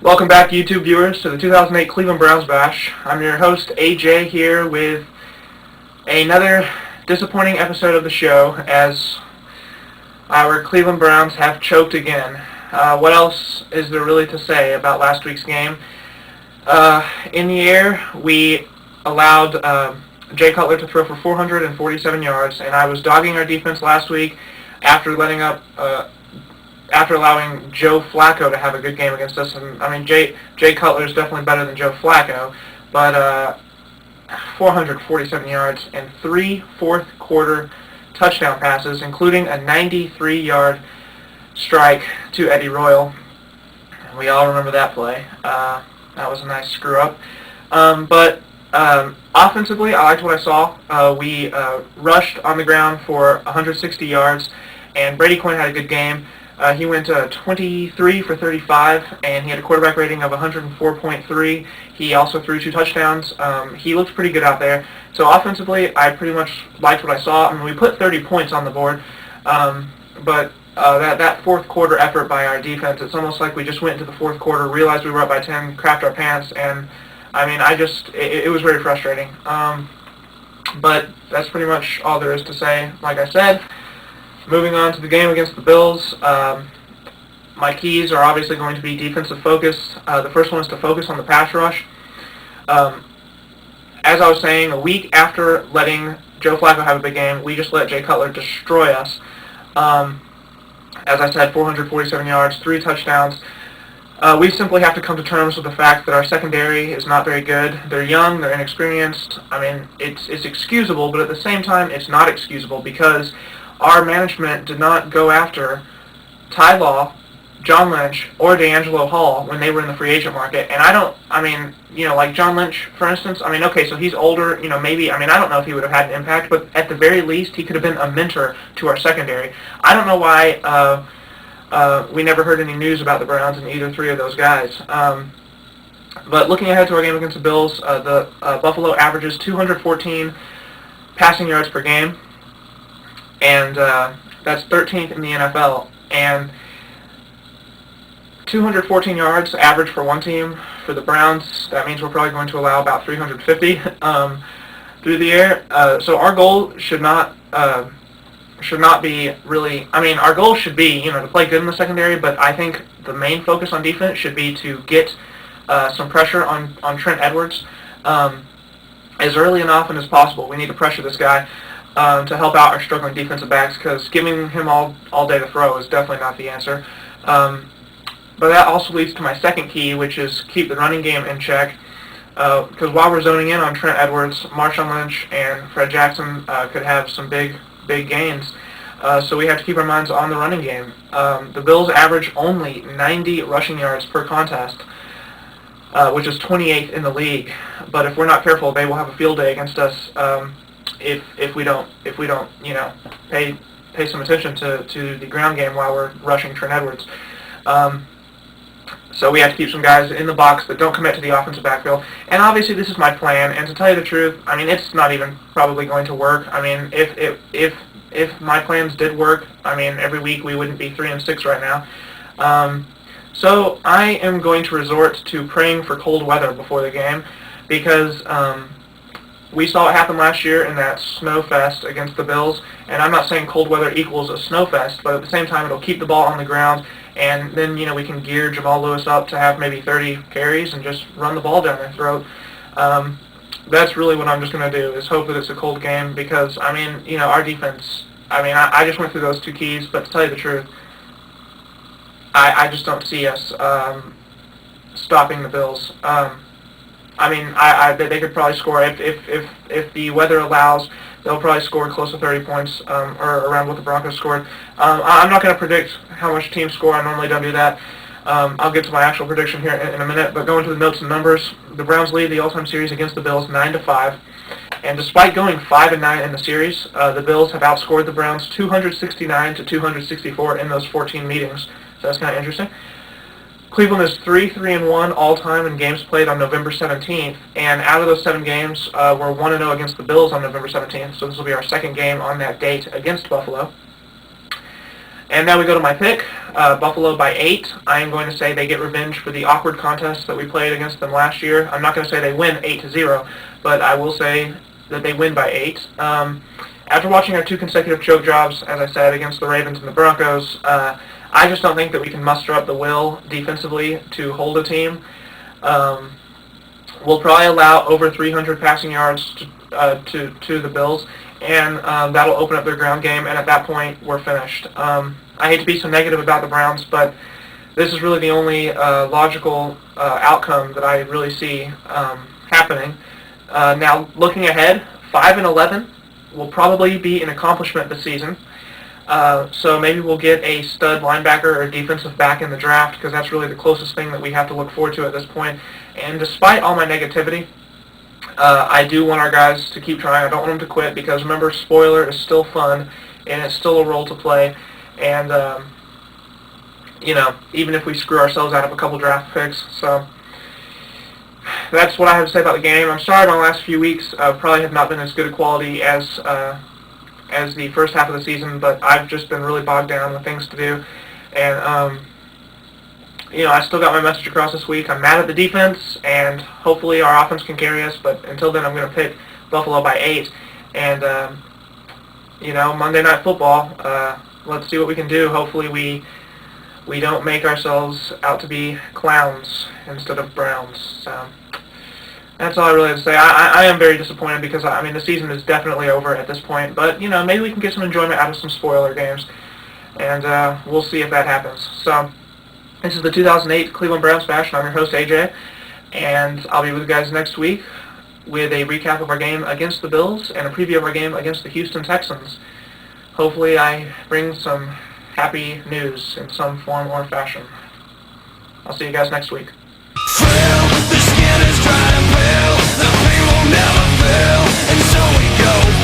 Welcome back, YouTube viewers, to the 2008 Cleveland Browns Bash. I'm your host, AJ, here with another disappointing episode of the show as our Cleveland Browns have choked again. What else is there really to say about last week's game? In the air, we allowed Jay Cutler to throw for 447 yards, and I was dogging our defense last week after allowing Joe Flacco to have a good game against us. And I mean, Jay Cutler is definitely better than Joe Flacco, but 447 yards and 3 fourth-quarter touchdown passes, including a 93-yard strike to Eddie Royal. We all remember that play. That was a nice screw-up. But offensively, I liked what I saw. We rushed on the ground for 160 yards, and Brady Quinn had a good game. He went 23 for 35, and he had a quarterback rating of 104.3. He also threw 2 touchdowns. He looked pretty good out there. So offensively, I pretty much liked what I saw. I mean, we put 30 points on the board, but that fourth quarter effort by our defense, it's almost like we just went into the fourth quarter, realized we were up by 10, crapped our pants, and I mean, it was very frustrating. But that's pretty much all there is to say. Like I said, moving on to the game against the Bills, my keys are obviously going to be defensive focus. The first one is to focus on the pass rush. As I was saying, a week after letting Joe Flacco have a big game, we just let Jay Cutler destroy us. As I said, 447 yards, 3 touchdowns. We simply have to come to terms with the fact that our secondary is not very good. They're young, they're inexperienced. I mean, it's excusable, but at the same time, it's not excusable because our management did not go after Ty Law, John Lynch, or D'Angelo Hall when they were in the free agent market. And like John Lynch, for instance, okay, so he's older, maybe, I don't know if he would have had an impact, but at the very least, he could have been a mentor to our secondary. I don't know why we never heard any news about the Browns and either 3 of those guys. But looking ahead to our game against the Bills, the Buffalo averages 214 passing yards per game, and that's 13th in the NFL. And 214 yards average for one team. For the Browns, that means we're probably going to allow about 350 through the air. So our goal should not be really. Our goal should be to play good in the secondary. But I think the main focus on defense should be to get some pressure on Trent Edwards as early and often as possible. We need to pressure this guy to help out our struggling defensive backs, because giving him all day to throw is definitely not the answer. But that also leads to my second key, which is keep the running game in check. Because while we're zoning in on Trent Edwards, Marshawn Lynch and Fred Jackson could have some big gains. So we have to keep our minds on the running game. The Bills average only 90 rushing yards per contest, which is 28th in the league. But if we're not careful, they will have a field day against us if we don't pay some attention to the ground game while we're rushing Trent Edwards. So we have to keep some guys in the box that don't commit to the offensive backfield. And obviously this is my plan, and to tell you the truth, it's not even probably going to work. If my plans did work, every week we wouldn't be 3-6 right now. So I am going to resort to praying for cold weather before the game, because we saw it happen last year in that snow fest against the Bills, and I'm not saying cold weather equals a snow fest, but at the same time it'll keep the ball on the ground, and then we can gear Jamal Lewis up to have maybe 30 carries and just run the ball down their throat. That's really what I'm just going to do, is hope that it's a cold game, because our defense, I just went through those 2 keys, but to tell you the truth, I just don't see us stopping the Bills. They could probably score, if the weather allows, they'll probably score close to 30 points, or around what the Broncos scored. I'm not going to predict how much teams score. I normally don't do that. I'll get to my actual prediction here in a minute, but going to the notes and numbers, the Browns lead the all-time series against the Bills 9-5. And despite going 5-9 in the series, the Bills have outscored the Browns 269-264 in those 14 meetings. So that's kind of interesting. Cleveland is 3-3-1 all-time in games played on November 17th, and out of those 7 games, we're 1-0 against the Bills on November 17th, so this will be our second game on that date against Buffalo. And now we go to my pick, Buffalo by 8. I am going to say they get revenge for the awkward contest that we played against them last year. I'm not going to say they win 8-0, but I will say that they win by 8. After watching our 2 consecutive choke jobs, as I said, against the Ravens and the Broncos, I just don't think that we can muster up the will defensively to hold a team. We'll probably allow over 300 passing yards to the Bills, and that'll open up their ground game, and at that point, we're finished. I hate to be so negative about the Browns, but this is really the only logical outcome that I really see happening. Now, looking ahead, 5-11 will probably be an accomplishment this season. So maybe we'll get a stud linebacker or defensive back in the draft, because that's really the closest thing that we have to look forward to at this point. And despite all my negativity, I do want our guys to keep trying. I don't want them to quit, because remember, spoiler is still fun, and it's still a role to play. And, even if we screw ourselves out of a couple draft picks. So that's what I have to say about the game. I'm sorry my last few weeks probably have not been as good a quality as the first half of the season, but I've just been really bogged down with things to do. And, I still got my message across this week. I'm mad at the defense, and hopefully our offense can carry us, but until then I'm going to pick Buffalo by 8. And, Monday Night Football, let's see what we can do. Hopefully we don't make ourselves out to be clowns instead of Browns. So that's all I really have to say. I am very disappointed, because, the season is definitely over at this point. But, maybe we can get some enjoyment out of some spoiler games. And we'll see if that happens. So this is the 2008 Cleveland Browns Bash. I'm your host, AJ. And I'll be with you guys next week with a recap of our game against the Bills and a preview of our game against the Houston Texans. Hopefully I bring some happy news in some form or fashion. I'll see you guys next week. The skin is dry and pale, the pain will never fail, and so we go.